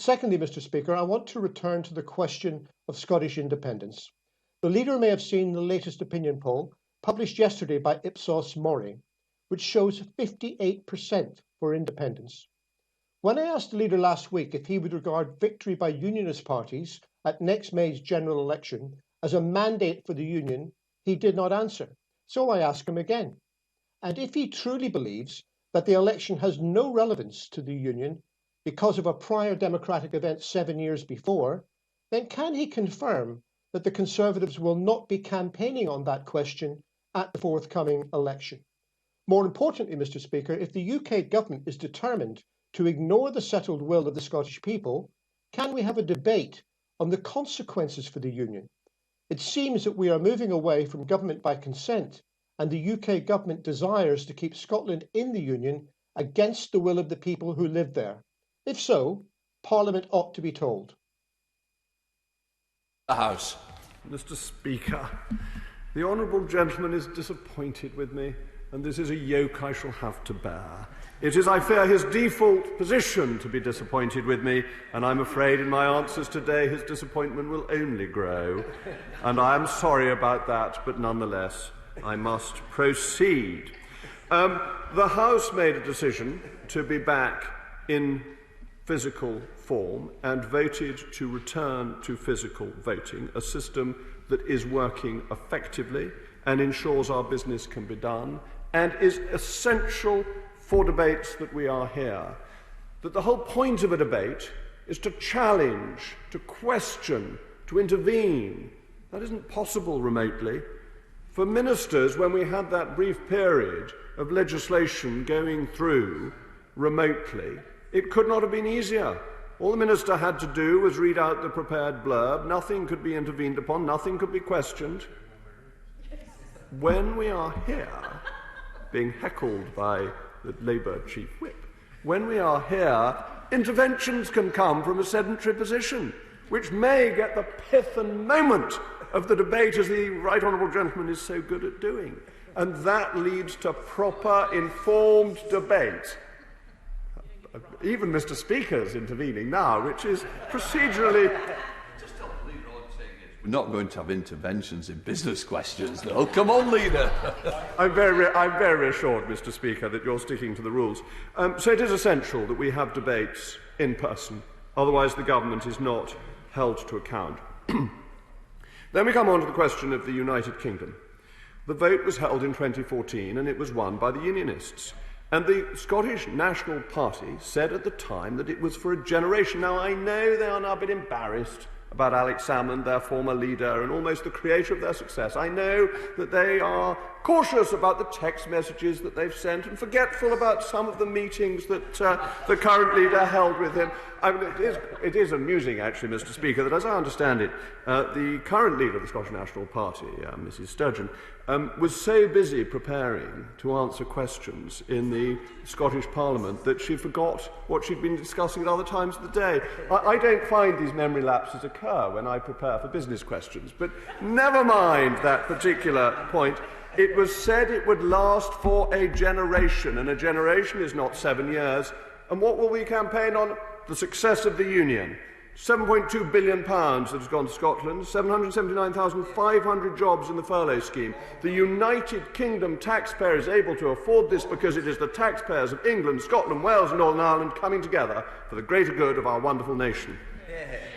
Secondly, Mr. Speaker, I want to return to the question of Scottish independence. The leader may have seen the latest opinion poll published yesterday by Ipsos Mori, which shows 58% for independence. When I asked the leader last week if he would regard victory by unionist parties at next May's general election as a mandate for the union, he did not answer. So I ask him again. And if he truly believes that the election has no relevance to the union because of a prior democratic event 7 years before, then can he confirm that the Conservatives will not be campaigning on that question at the forthcoming election? More importantly, Mr. Speaker, if the UK government is determined to ignore the settled will of the Scottish people, can we have a debate on the consequences for the union? It seems that we are moving away from government by consent, and the UK government desires to keep Scotland in the union against the will of the people who live there. If so, Parliament ought to be told. The House. Mr. Speaker, the honourable gentleman is disappointed with me, and this is a yoke I shall have to bear. It is, I fear, his default position to be disappointed with me, and I'm afraid in my answers today his disappointment will only grow. And I am sorry about that, but nonetheless, I must proceed. The House made a decision to be back in physical form and voted to return to physical voting, a system that is working effectively and ensures our business can be done and is essential for debates that we are here. That the whole point of a debate is to challenge, to question, to intervene. That isn't possible remotely. For ministers, when we had that brief period of legislation going through remotely, it could not have been easier. All the minister had to do was read out the prepared blurb. Nothing could be intervened upon, nothing could be questioned. When we are here, being heckled by the Labour chief whip, when we are here, interventions can come from a sedentary position, which may get the pith and moment of the debate, as the right honourable gentleman is so good at doing. And that leads to proper, informed debate. Even Mr. Speaker's intervening now, which is procedurally... We're not going to have interventions in business questions, though. Come on, Leader. I'm very reassured, Mr. Speaker, that you're sticking to the rules. So it is essential that we have debates in person. Otherwise, the government is not held to account. Then we come on to the question of the United Kingdom. The vote was held in 2014, and it was won by the Unionists. And the Scottish National Party said at the time that it was for a generation. Now, I know they are now a bit embarrassed about Alex Salmond, their former leader, and almost the creator of their success. I know that they are cautious about the text messages that they've sent and forgetful about some of the meetings that the current leader held with him. I mean, it is amusing, actually, Mr. Speaker, that as I understand it, the current leader of the Scottish National Party, Mrs. Sturgeon, was so busy preparing to answer questions in the Scottish Parliament that she forgot what she'd been discussing at other times of the day. I don't find these memory lapses occur when I prepare for business questions, but never mind that particular point. It was said it would last for a generation, and a generation is not 7 years. And what will we campaign on? The success of the Union. £7.2 billion that has gone to Scotland, 779,500 jobs in the furlough scheme. The United Kingdom taxpayer is able to afford this because it is the taxpayers of England, Scotland, Wales and Northern Ireland coming together for the greater good of our wonderful nation.